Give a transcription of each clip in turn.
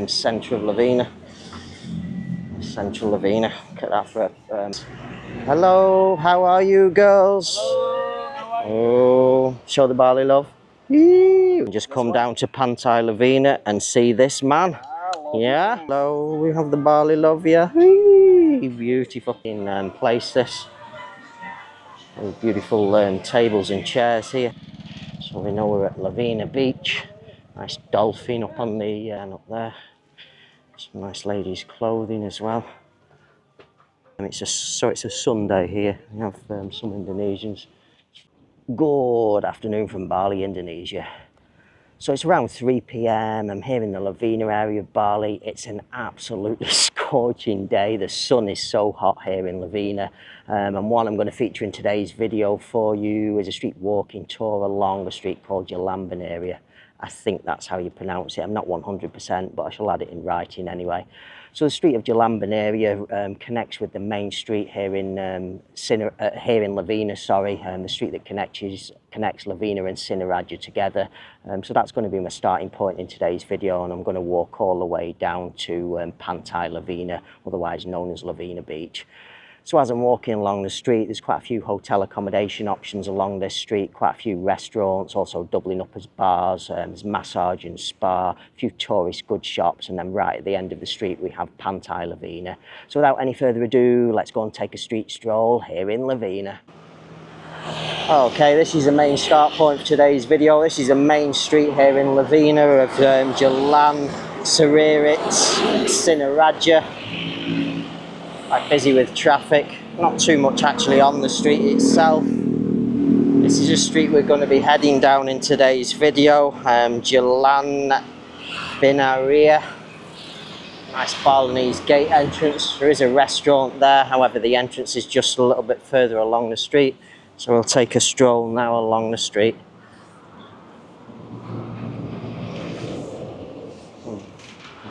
Centre of Lovina. Central Lovina. Look at that for a... Hello, how are you girls? Oh, show the Bali love. Just come down to Pantai Lovina and see this man. Yeah. Hello, we have the Bali love, yeah. Beautiful place this. Beautiful tables and chairs here. So we know we're at Lovina Beach. Nice dolphin up on the up there. Some nice ladies' clothing as well. And it's a Sunday here. We have some Indonesians. Good afternoon from Bali, Indonesia. So it's around 3 p.m. I'm here in the Lovina area of Bali. It's an absolutely scorching day. The sun is so hot here in Lovina. And what I'm going to feature in today's video for you is a street walking tour along a street called Jalan Binaria. I think that's how you pronounce it. I'm not 100%, but I shall add it in writing anyway. So the street of Jalan Binaria connects with the main street here in Lovina, the street that connects Lovina and Singaraja together. So that's going to be my starting point in today's video, and I'm going to walk all the way down to Pantai Lovina, otherwise known as Lovina Beach. So as I'm walking along the street, there's quite a few hotel accommodation options along this street, quite a few restaurants, also doubling up as bars, there's massage and spa, a few tourist goods shops, and then right at the end of the street we have Pantai Lovina. So without any further ado, let's go and take a street stroll here in Lovina. Okay, this is the main start point for today's video. This is the main street here in Lovina of Jalan Singaraja. Quite busy with traffic, not too much actually on the street itself. This is a street we're going to be heading down in today's video, Jalan Binaria. Nice Balinese gate entrance. There is a restaurant there, however the entrance is just a little bit further along the street. So we'll take a stroll now along the street.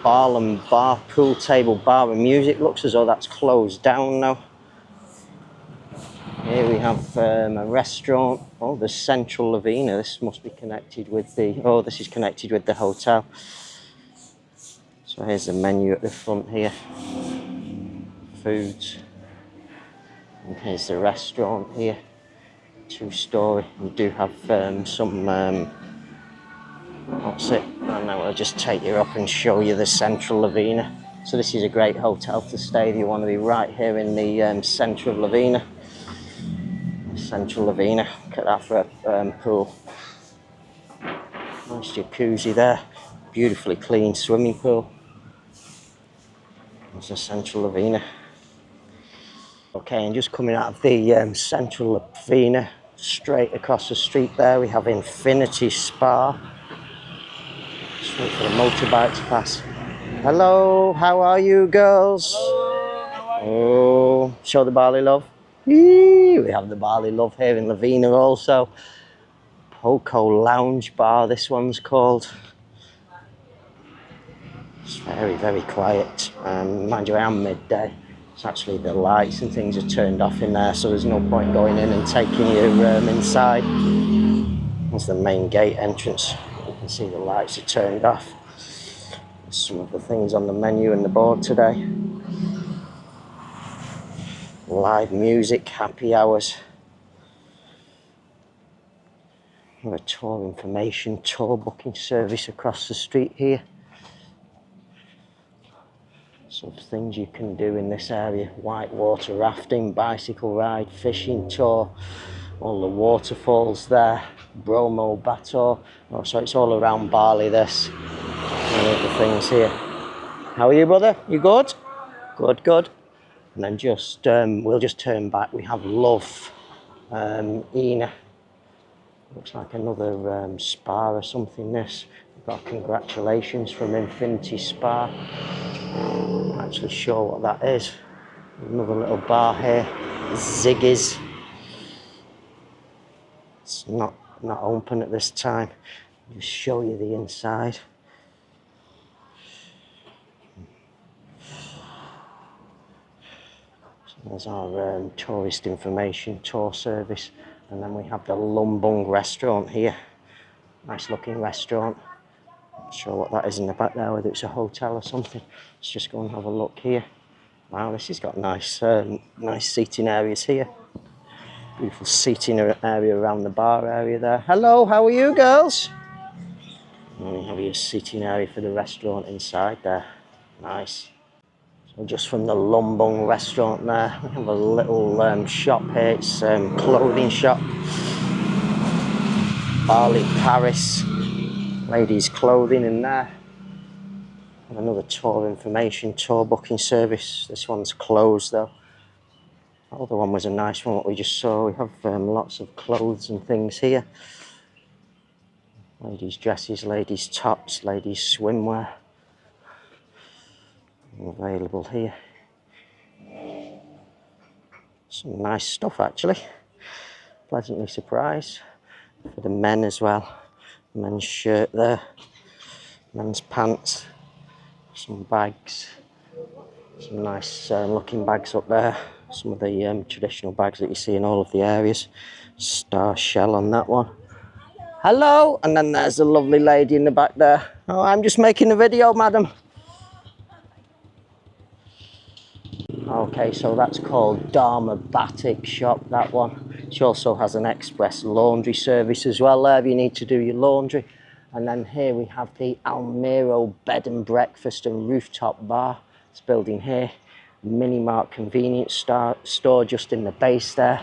Bar, pool table, bar and music. Looks as though that's closed down now. Here we have a restaurant. Oh, the Central Lovina. This must be connected with the... Oh, this is connected with the hotel. So here's the menu at the front here. Foods. And here's the restaurant here. 2-story. We do have some... That's it. And now I'll just take you up and show you the Central Lovina. So this is a great hotel to stay if you want to be right here in the centre of Lovina. Central Lovina. Look at that for a pool. Nice jacuzzi there. Beautifully clean swimming pool. There's the Central Lovina. Okay, and just coming out of the Central Lovina, straight across the street there we have Infinity Spa. Just wait for the motorbike to pass. Hello, how are you girls? Oh, show the Bali love. We have the Bali love here in Lovina also. Poco Lounge Bar, this one's called. It's very, very quiet. Mind you, I am midday. It's actually the lights and things are turned off in there, so there's no point going in and taking you inside. That's the main gate entrance. You can see the lights are turned off. There's some of the things on the menu and the board today. Live music, happy hours. We have a tour information, tour booking service across the street here. Some things you can do in this area: whitewater rafting, bicycle ride, fishing tour, all the waterfalls there, Bromo Bator. Oh, so it's all around Bali, this. Many of the things here. How are you, brother? You good? Good, good. And then just we'll just turn back. We have Love Ina. Looks like another spa or something. This. We've got congratulations from Infinity Spa. I'm not actually sure what that is. Another little bar here. Ziggy's. It's not open at this time. I'll just show you the inside. There's our tourist information tour service, and then we have the Lumbung restaurant here. Nice looking restaurant. Not sure what that is in the back there, whether it's a hotel or something. Let's just go and have a look here. Wow, this has got nice seating areas here. Beautiful seating area around the bar area there. Hello, how are you girls? And we have your seating area for the restaurant inside there. Nice. So just from the Lumbung restaurant there, we have a little shop here. It's clothing shop. Bali, Paris. Ladies' clothing in there. And another tour information, tour booking service. This one's closed though. The other one was a nice one, what we just saw. We have lots of clothes and things here. Ladies' dresses, ladies' tops, ladies' swimwear. Available here. Some nice stuff actually. Pleasantly surprised. For the men as well. Men's shirt there. Men's pants. Some bags. Some nice looking bags up there. Some of the traditional bags that you see in all of the areas. Star shell on that one. Hello! And then there's a lovely lady in the back there. Oh, I'm just making a video, madam. Okay, so that's called Dharma Batik Shop, that one. She also has an express laundry service as well there if you need to do your laundry. And then here we have the Almiro Bed and Breakfast and Rooftop Bar. This building here. Mini Mart convenience store just in the base there.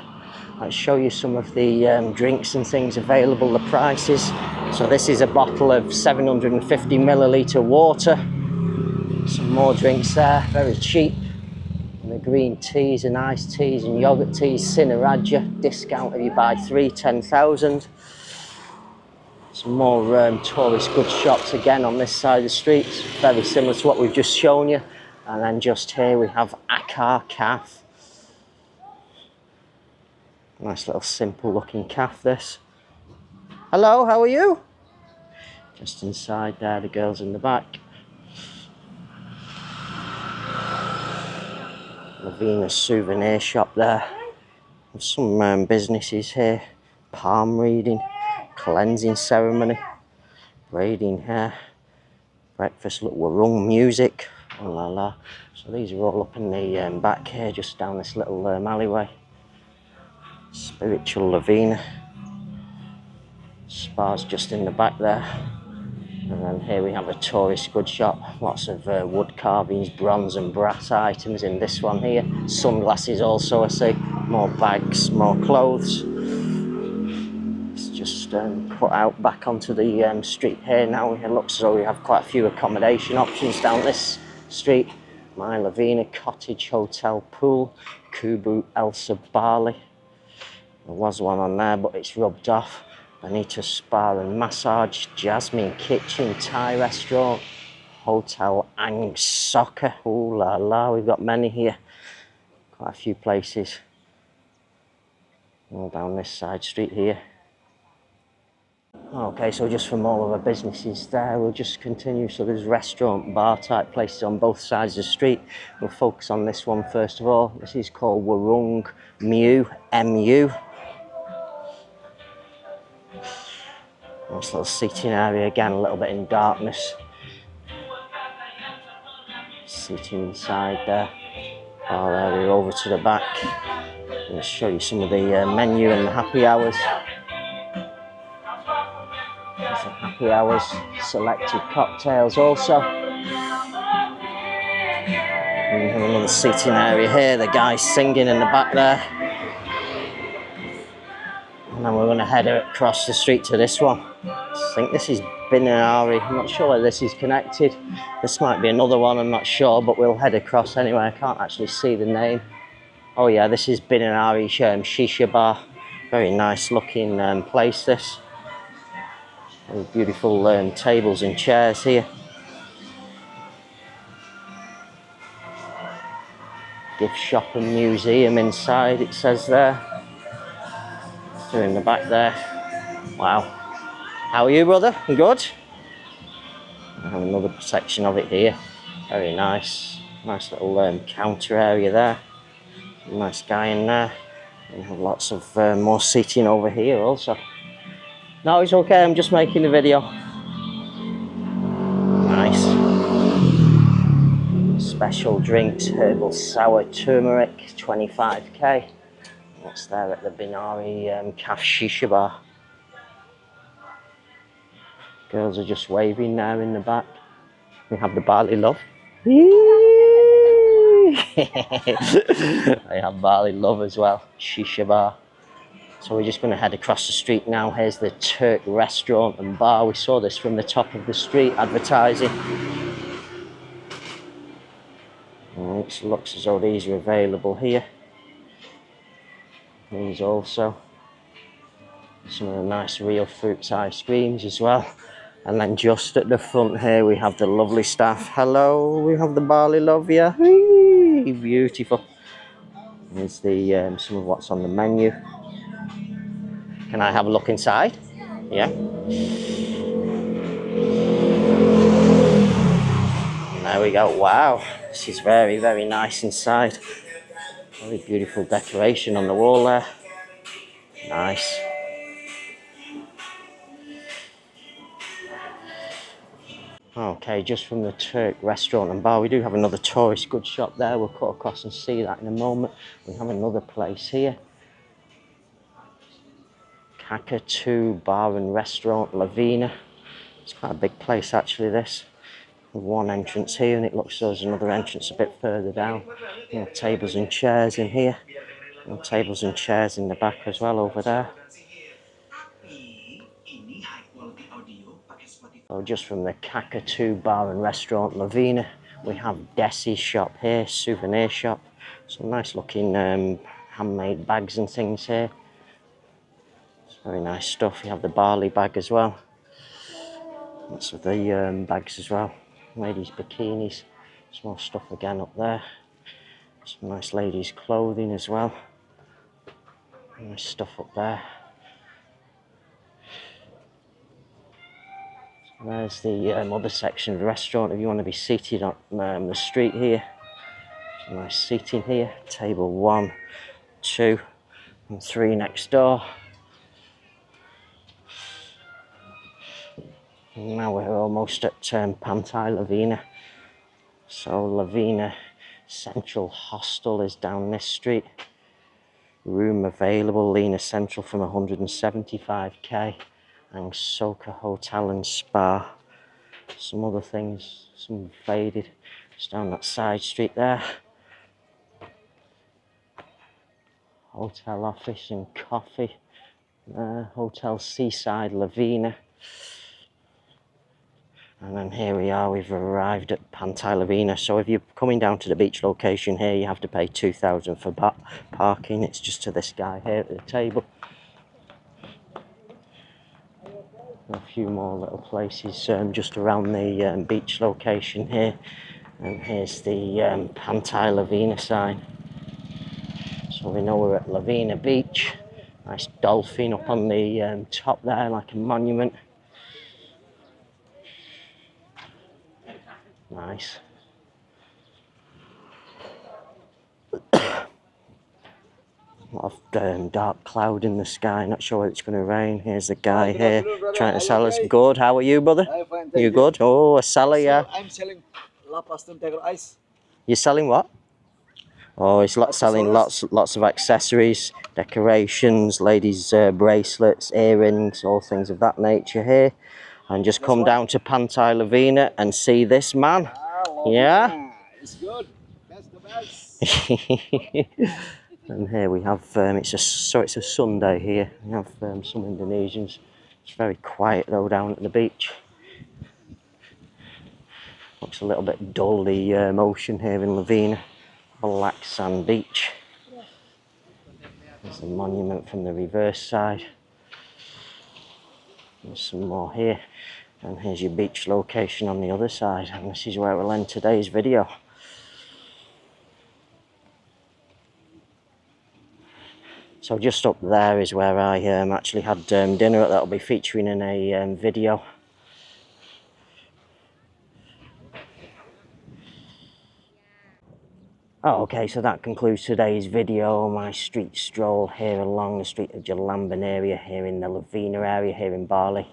I'll show you some of the drinks and things available, the prices. So this is a bottle of 750 milliliter water. Some more drinks there, very cheap. And the green teas and iced teas and yogurt teas, Sinaraja, discount if you buy 3, 10,000. Some more tourist goods shops again on this side of the street, very similar to what we've just shown you. And then just here we have Akar Cafe. Nice little simple looking cafe this. Hello, how are you? Just inside there, the girls in the back. Lovina souvenir shop there. There's some businesses here. Palm reading, cleansing ceremony, braiding hair, breakfast look warung music. Oh la la. So these are all up in the back here, just down this little alleyway. Spiritual Lovina. Spa's just in the back there. And then here we have a tourist goods shop. Lots of wood carvings, bronze and brass items in this one here. Sunglasses also I see. More bags, more clothes. It's just put out back onto the street here now. It looks as though we have quite a few accommodation options down this street. My Lovina Cottage Hotel Pool. Kubu Elsa Bali. There was one on there but it's rubbed off. Bonita Spa and Massage, Jasmine Kitchen, Thai Restaurant, Hotel Ang Soccer. Ooh la la, we've got many here. Quite a few places. All down this side street here. Okay, so just from all of our businesses there, we'll just continue. So there's restaurant, bar type places on both sides of the street. We'll focus on this one first of all. This is called Warung Mu, M-U. Nice little seating area again, a little bit in darkness. Seating inside there. Bar area over to the back. I'll show you some of the menu and the happy hours. There's the happy hours, selected cocktails also. And we have another seating area here, the guys singing in the back there. And then we're going to head across the street to this one. I think this is Binaria. I'm not sure whether this is connected. This might be another one, I'm not sure, but we'll head across anyway. I can't actually see the name. Oh yeah, this is Binaria Shisha Bar. Very nice looking place this. Very beautiful tables and chairs here. Gift shop and museum inside, it says there. So in the back there. Wow. How are you, brother? You good? I have another section of it here. Very nice. Nice little counter area there. Nice guy in there. And have lots of more seating over here also. No, it's okay, I'm just making a video. special drinks, herbal sour turmeric, 25k. That's there at the Binaria Calf Shisha Bar. Girls are just waving now in the back. We have the Bali Love. I have Bali Love as well, Shisha Bar. So we're just going to head across the street now. Here's the Turk restaurant and bar. We saw this from the top of the street advertising. It looks as though these are available here. These also. Some of the nice real fruits ice creams as well. And then just at the front here we have the lovely staff. Hello, we have the Bali Lovina. Beautiful. Here's the some of what's on the menu. Can I have a look inside? Yeah. There we go. Wow, this is very, very nice inside. Very beautiful decoration on the wall there. Nice. Okay, just from the Turk restaurant and bar, we do have another tourist goods shop there. We'll cut across and see that in a moment. We have another place here. Kakatu Bar and Restaurant Lovina. It's quite a big place actually, this. One entrance here, and it looks like there's another entrance a bit further down. Tables and chairs in here. Tables and chairs in the back as well over there. So just from the Kakatu Bar and Restaurant Lovina, we have Desi's shop here, souvenir shop. Some nice looking handmade bags and things here. It's very nice stuff. You have the Bali bag as well. Lots of the bags as well. Ladies' bikinis. Some more stuff again up there. Some nice ladies' clothing as well. Nice stuff up there. There's the other section of the restaurant if you want to be seated on the street here. Some nice seating here. Table 1, 2 and 3 next door. And now we're almost at Pantai Lovina. So Lovina Central Hostel is down this street. Room available, Lena Central from 175k. And Soka Hotel and Spa. Some other things, some faded. Just down that side street there. Hotel office and coffee. Hotel Seaside Lovina. And then here we are, we've arrived at Pantai Lovina. So if you're coming down to the beach location here, you have to pay $2,000 for parking. It's just to this guy here at the table. A few more little places just around the beach location here. And here's the Pantai Lovina sign. So we know we're at Lovina Beach. Nice dolphin up on the top there, like a monument. Nice. A lot of dark cloud in the sky, not sure whether it's going to rain. Here's the guy here trying to sell us. Good, how are you, brother? I'm fine, You good? Oh, a seller, yeah. I'm selling La Paston Tiger Ice. You're selling what? Oh, he's selling lots of accessories, decorations, ladies' bracelets, earrings, all things of that nature here. And just come down to Pantai Lovina and see this man. Yeah? It's good. That's the best. And here we have, it's a Sunday here. We have some Indonesians. It's very quiet though down at the beach. Looks a little bit dull, the ocean here in Lovina. Black sand beach. There's the monument from the reverse side. There's some more here. And here's your beach location on the other side. And this is where we'll end today's video. So just up there is where I actually had dinner. That'll be featuring in a video. Oh, okay, so that concludes today's video. My street stroll here along the street of Jalan Binaria here in the Lovina area here in Bali.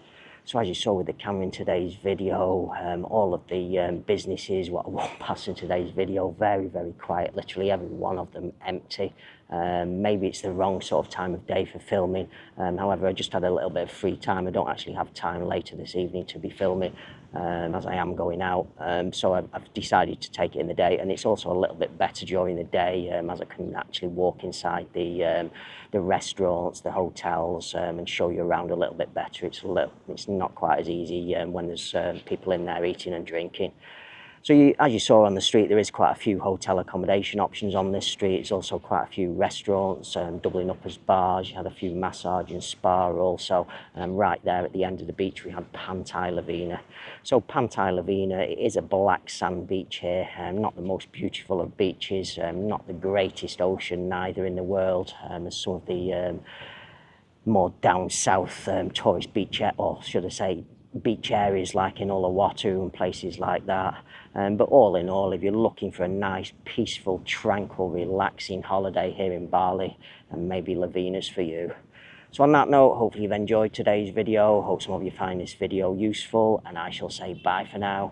So as you saw with the camera in today's video, all of the businesses what I walked past in today's video, very, very quiet, literally every one of them empty. Maybe it's the wrong sort of time of day for filming. However, I just had a little bit of free time. I don't actually have time later this evening to be filming, as I am going out. So I've decided to take it in the day, and it's also a little bit better during the day, as I can actually walk inside the restaurants, the hotels, and show you around a little bit better. It's not quite as easy when there's people in there eating and drinking. So as you saw on the street, there is quite a few hotel accommodation options on this street. There's also quite a few restaurants doubling up as bars. You had a few massage and spa also. Right there at the end of the beach, we had Pantai Lovina. So Pantai Lovina is a black sand beach here, not the most beautiful of beaches, not the greatest ocean neither in the world, as some of the more down south tourist beach, or should I say beach areas like in Uluwatu and places like that. But all in all, if you're looking for a nice, peaceful, tranquil, relaxing holiday here in Bali, and maybe Lovina's for you. So on that note, hopefully you've enjoyed today's video. Hope some of you find this video useful, and I shall say bye for now.